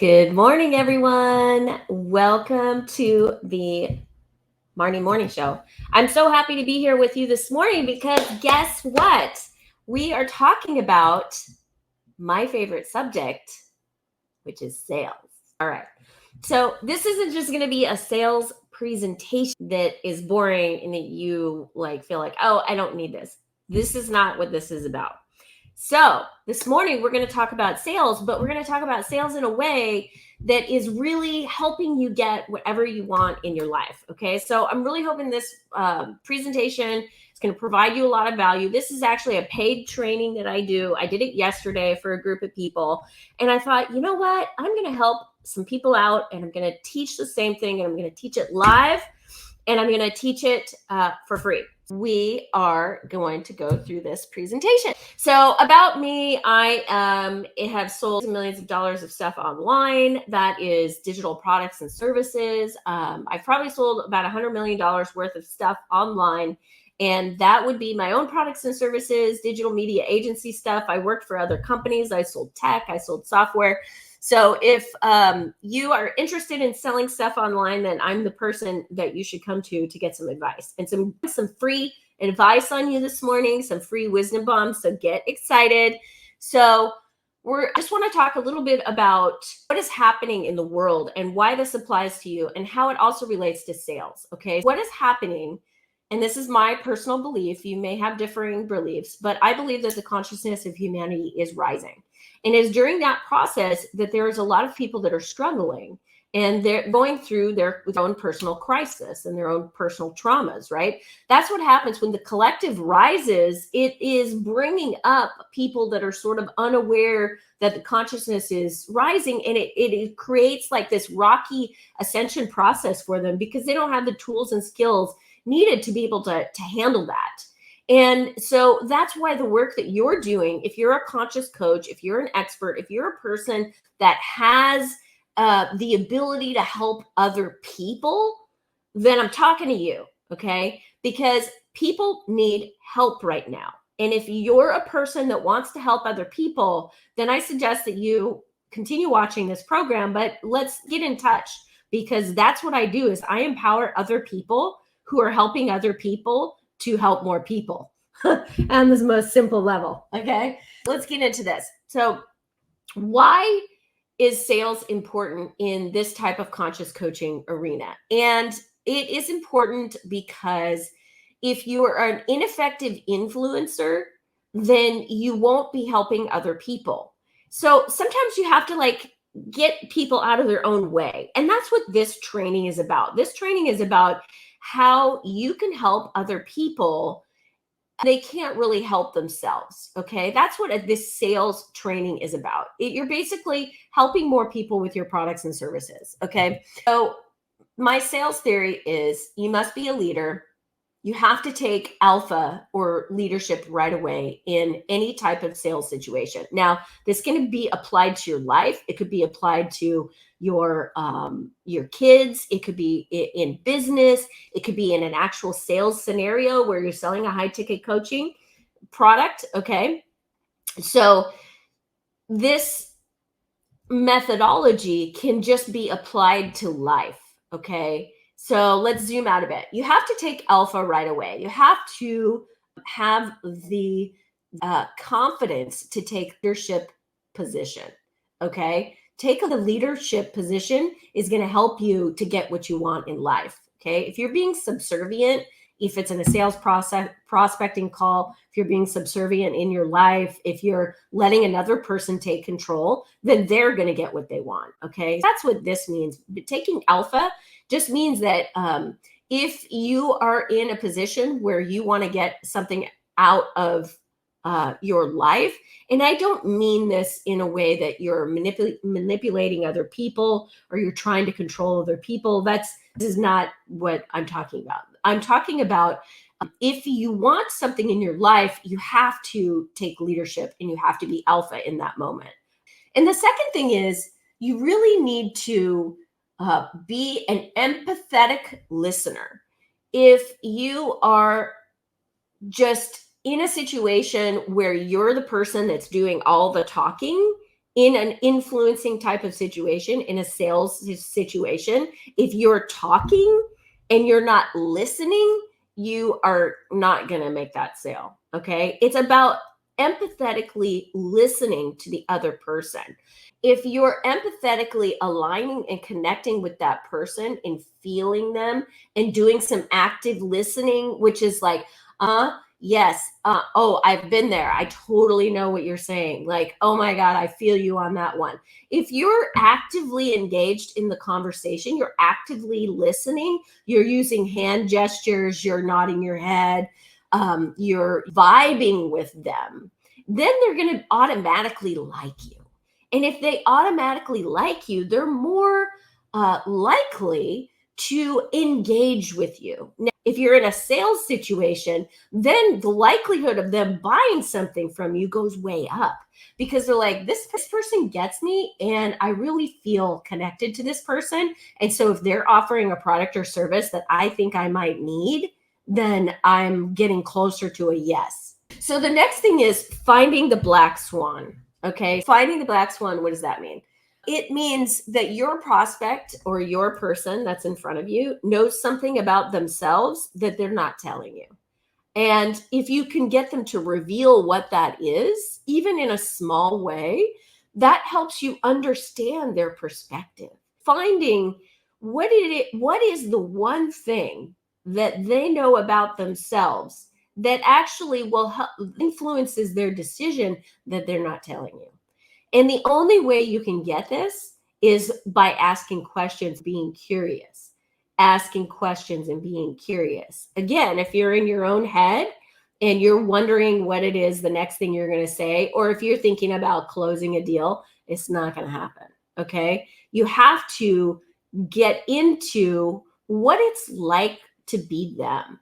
Good morning, everyone. Welcome to the Marne Morning Show. I'm so happy to be here with you this morning because guess what? We are talking about my favorite subject, which is sales. All right. So, this isn't just going to be a sales presentation that is boring and that you feel like, "Oh, I don't need this." This is not what this is about. So, this morning we're going to talk about sales, but we're going to talk about sales in a way that is really helping you get whatever you want in your life. Okay. So, I'm really hoping this presentation is going to provide you a lot of value. This is actually a paid training that I do. I did it yesterday for a group of people. And I thought, you know what? I'm going to help some people out and I'm going to teach the same thing and I'm going to teach it live and I'm going to teach it for free. We are going to go through this presentation. So about me, I have sold millions of dollars of stuff online. That is digital products and services. I've probably sold about $100 million worth of stuff online. And that would be my own products and services, digital media agency stuff. I worked for other companies. I sold tech. I sold software. So if you are interested in selling stuff online, then I'm the person that you should come to get some advice and some free advice on you this morning, some free wisdom bombs. So get excited. So I just want to talk a little bit about what is happening in the world and why this applies to you and how it also relates to sales. Okay. What is happening? And this is my personal belief. You may have differing beliefs, but I believe that the consciousness of humanity is rising. And it's during that process that there's a lot of people that are struggling and they're going through their own personal crisis and their own personal traumas, right? That's what happens when the collective rises. It is bringing up people that are sort of unaware that the consciousness is rising, and it creates like this rocky ascension process for them because they don't have the tools and skills needed to be able to handle that. And so that's why the work that you're doing, if you're a conscious coach, if you're an expert, if you're a person that has the ability to help other people, then I'm talking to you, okay? Because people need help right now. And if you're a person that wants to help other people, then I suggest that you continue watching this program, but let's get in touch because that's what I do is I empower other people who are helping other people to help more people on this most simple level. Okay, let's get into this. So why is sales important in this type of conscious coaching arena? And it is important because if you are an ineffective influencer, then you won't be helping other people. So sometimes you have to get people out of their own way. And that's what this training is about. This training is about how you can help other people. They can't really help themselves. Okay. That's what this sales training is about. You're basically helping more people with your products and services. Okay. So my sales theory is you must be a leader. You have to take alpha or leadership right away in any type of sales situation. Now, this can be applied to your life. It could be applied to your kids. It could be in business. It could be in an actual sales scenario where you're selling a high ticket coaching product. Okay. So this methodology can just be applied to life. Okay. So let's zoom out a bit. You have to take alpha right away. You have to have the confidence to take leadership position. Okay. Take the leadership position is going to help you to get what you want in life. Okay. If you're being subservient, if it's in a sales process, prospecting call, if you're being subservient in your life, if you're letting another person take control, then they're going to get what they want. Okay. That's what this means. Taking alpha just means that if you are in a position where you want to get something out of your life, and I don't mean this in a way that you're manipulating other people or you're trying to control other people. This is not what I'm talking about. I'm talking about if you want something in your life, you have to take leadership and you have to be alpha in that moment. And the second thing is you really need to be an empathetic listener. If you are just in a situation where you're the person that's doing all the talking in an influencing type of situation, in a sales situation, if you're talking and you're not listening, you are not going to make that sale. Okay. It's about empathetically listening to the other person. If you're empathetically aligning and connecting with that person and feeling them and doing some active listening, which is like, yes, oh, I've been there. I totally know what you're saying. Like, oh my God, I feel you on that one. If you're actively engaged in the conversation, you're actively listening, you're using hand gestures, you're nodding your head, you're vibing with them, then they're going to automatically like you. And if they automatically like you, they're more likely to engage with you. Now, if you're in a sales situation, then the likelihood of them buying something from you goes way up because they're like, this person gets me and I really feel connected to this person. And so if they're offering a product or service that I think I might need, then I'm getting closer to a yes. So the next thing is finding the black swan. Okay. Finding the black swan, what does that mean? It means that your prospect or your person that's in front of you knows something about themselves that they're not telling you. And if you can get them to reveal what that is, even in a small way, that helps you understand their perspective. Finding what is the one thing that they know about themselves that actually will help influences their decision that they're not telling you. And the only way you can get this is by asking questions, being curious, asking questions and being curious. Again, if you're in your own head and you're wondering what it is, the next thing you're going to say, or if you're thinking about closing a deal, it's not going to happen. Okay. You have to get into what it's like to be them.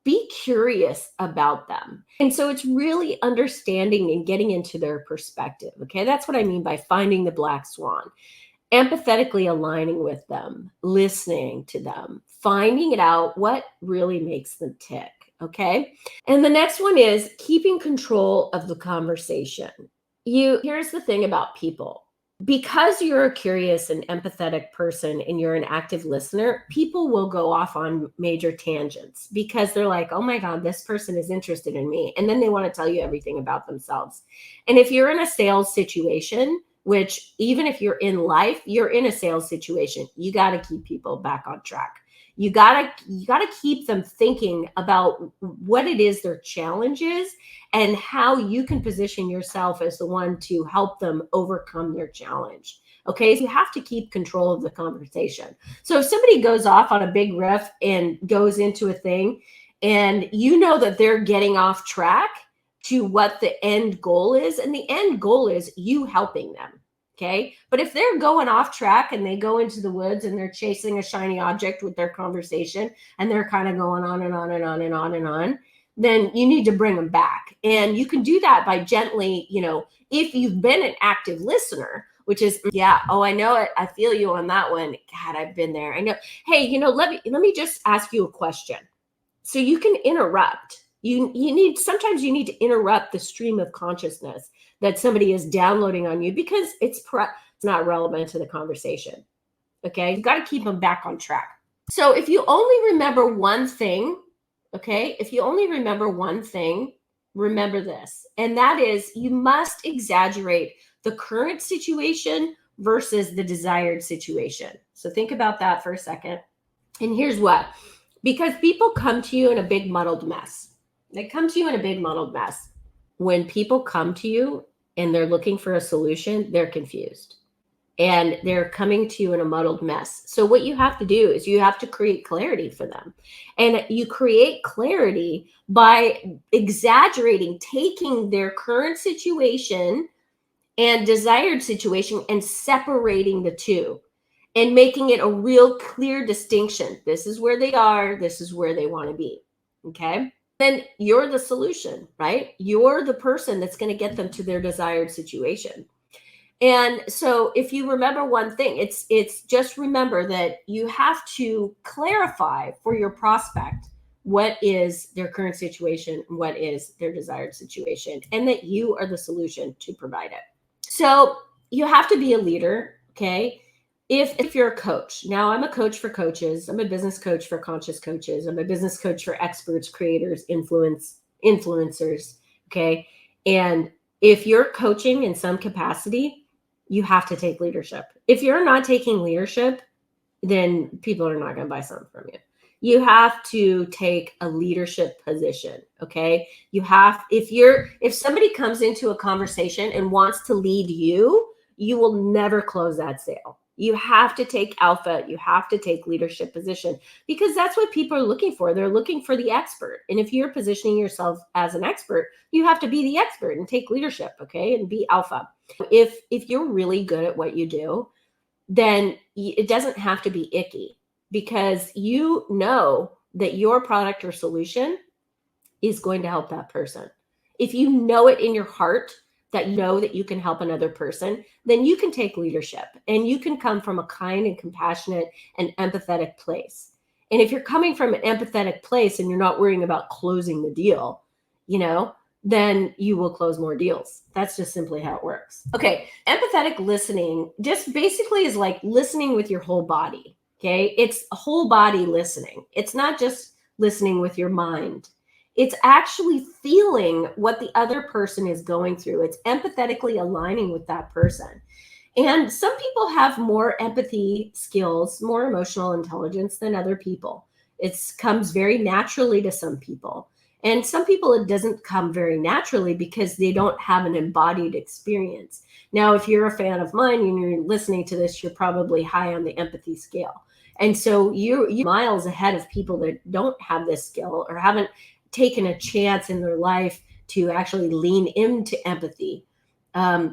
Be curious about them. And so it's really understanding and getting into their perspective. Okay. That's what I mean by finding the black swan, empathetically aligning with them, listening to them, finding it out what really makes them tick. Okay. And the next one is keeping control of the conversation. Here's the thing about people. Because you're a curious and empathetic person and you're an active listener, people will go off on major tangents because they're like, oh my God, this person is interested in me. And then they want to tell you everything about themselves. And if you're in a sales situation, which even if you're in life, you're in a sales situation, you got to keep people back on track. You got to keep them thinking about what it is their challenge is and how you can position yourself as the one to help them overcome their challenge. Okay, so you have to keep control of the conversation. So if somebody goes off on a big riff and goes into a thing and you know that they're getting off track to what the end goal is, and the end goal is you helping them. Okay. But if they're going off track and they go into the woods and they're chasing a shiny object with their conversation and they're kind of going on and on and on and on and on, then you need to bring them back. And you can do that by gently, if you've been an active listener, which is, yeah, oh, I know it. I feel you on that one. God, I've been there. I know. Hey, let me just ask you a question. So you can interrupt. Sometimes you need to interrupt the stream of consciousness that somebody is downloading on you because it's not relevant to the conversation. Okay. You've got to keep them back on track. So if you only remember one thing, okay, if you only remember one thing, remember this. And that is you must exaggerate the current situation versus the desired situation. So think about that for a second. And here's what, because people come to you in a big muddled mess. They come to you in a big muddled mess. When people come to you and they're looking for a solution, they're confused and they're coming to you in a muddled mess. So what you have to do is you have to create clarity for them. And you create clarity by exaggerating, taking their current situation and desired situation and separating the two and making it a real clear distinction. This is where they are. This is where they want to be. Okay. Then you're the solution, right? You're the person that's going to get them to their desired situation. And so if you remember one thing, it's just remember that you have to clarify for your prospect what is their current situation, what is their desired situation, and that you are the solution to provide it. So you have to be a leader, okay? If you're a coach, now I'm a coach for coaches. I'm a business coach for conscious coaches. I'm a business coach for experts, creators, influencers, okay? And if you're coaching in some capacity, you have to take leadership. If you're not taking leadership, then people are not going to buy something from you. You have to take a leadership position, okay? You have, if somebody comes into a conversation and wants to lead you, you will never close that sale. You have to take alpha, you have to take leadership position, because that's what people are looking for. They're looking for the expert. And if you're positioning yourself as an expert, you have to be the expert and take leadership, okay? And be alpha. If you're really good at what you do, then it doesn't have to be icky, because you know that your product or solution is going to help that person. If you know it in your heart that you know that you can help another person, then you can take leadership and you can come from a kind and compassionate and empathetic place. And if you're coming from an empathetic place and you're not worrying about closing the deal, then you will close more deals. That's just simply how it works. Okay, empathetic listening just basically is like listening with your whole body. Okay, it's a whole body listening. It's not just listening with your mind. It's actually feeling what the other person is going through. It's empathetically aligning with that person. And some people have more empathy skills, more emotional intelligence than other people. It comes very naturally to some people. And some people, it doesn't come very naturally because they don't have an embodied experience. Now, if you're a fan of mine and you're listening to this, you're probably high on the empathy scale. And so you're miles ahead of people that don't have this skill or haven't taken a chance in their life to actually lean into empathy.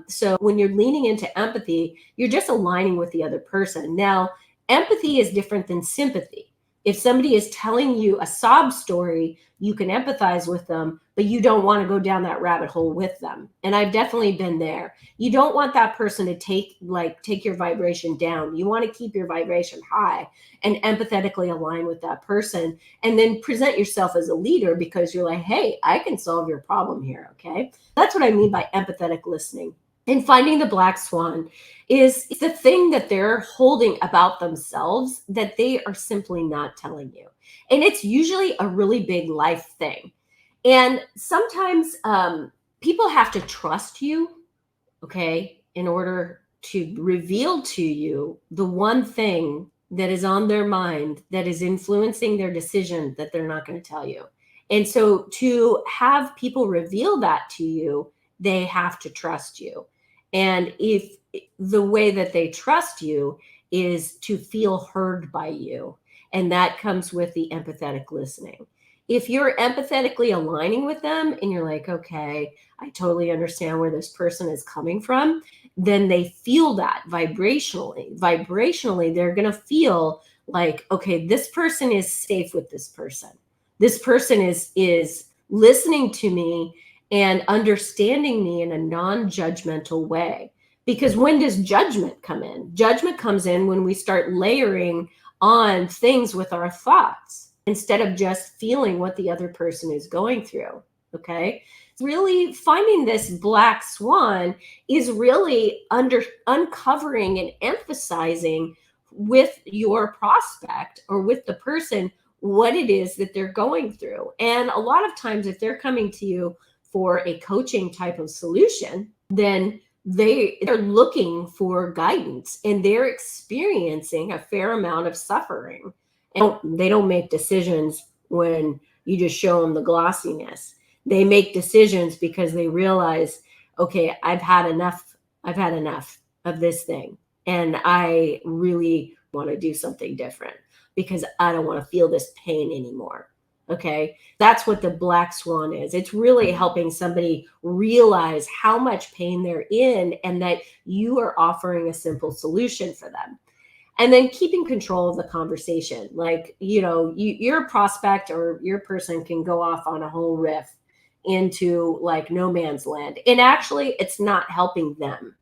So when you're leaning into empathy, you're just aligning with the other person. Now, empathy is different than sympathy. If somebody is telling you a sob story, you can empathize with them, but you don't want to go down that rabbit hole with them. And I've definitely been there. You don't want that person to take your vibration down. You want to keep your vibration high and empathetically align with that person, and then present yourself as a leader because you're like, hey, I can solve your problem here. Okay. That's what I mean by empathetic listening. And finding the black swan is the thing that they're holding about themselves that they are simply not telling you. And it's usually a really big life thing. And sometimes people have to trust you, okay, in order to reveal to you the one thing that is on their mind that is influencing their decision that they're not going to tell you. And so to have people reveal that to you, they have to trust you. And if the way that they trust you is to feel heard by you, and that comes with the empathetic listening. If you're empathetically aligning with them and you're like, okay, I totally understand where this person is coming from, then they feel that vibrationally. Vibrationally, they're going to feel like, okay, this person is safe with this person. This person is listening to me and understanding me in a non-judgmental way. Because when does judgment come in? Judgment comes in when we start layering on things with our thoughts instead of just feeling what the other person is going through. Okay. Really finding this black swan is really uncovering and emphasizing with your prospect or with the person what it is that they're going through. And a lot of times, if they're coming to you for a coaching type of solution, then they're looking for guidance and they're experiencing a fair amount of suffering. And they don't make decisions when you just show them the glossiness. They make decisions because they realize, okay, I've had enough of this thing. And I really want to do something different because I don't want to feel this pain anymore. Okay. That's what the black swan is. It's really helping somebody realize how much pain they're in and that you are offering a simple solution for them. And then keeping control of the conversation. Like, your prospect or your person can go off on a whole riff into like no man's land. And actually, it's not helping them.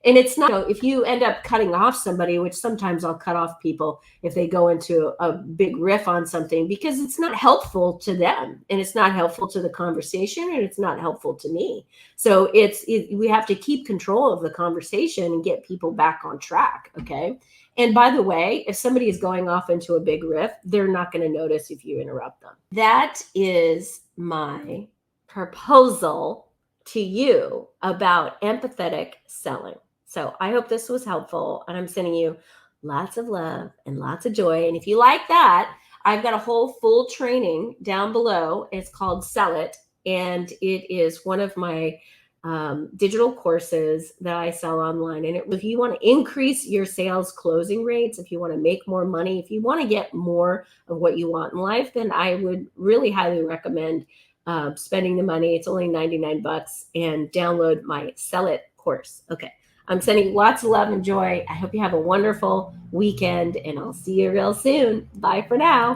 And it's not, if you end up cutting off somebody, which sometimes I'll cut off people if they go into a big riff on something, because it's not helpful to them and it's not helpful to the conversation and it's not helpful to me. So we have to keep control of the conversation and get people back on track. Okay. And by the way, if somebody is going off into a big riff, they're not going to notice if you interrupt them. That is my proposal to you about empathetic selling. So I hope this was helpful, and I'm sending you lots of love and lots of joy. And if you like that, I've got a whole full training down below. It's called Sell It, and it is one of my digital courses that I sell online. And if you want to increase your sales closing rates, if you want to make more money, if you want to get more of what you want in life, then I would really highly recommend spending the money. It's only 99 bucks, and download my Sell It course. Okay. I'm sending lots of love and joy. I hope you have a wonderful weekend, and I'll see you real soon. Bye for now.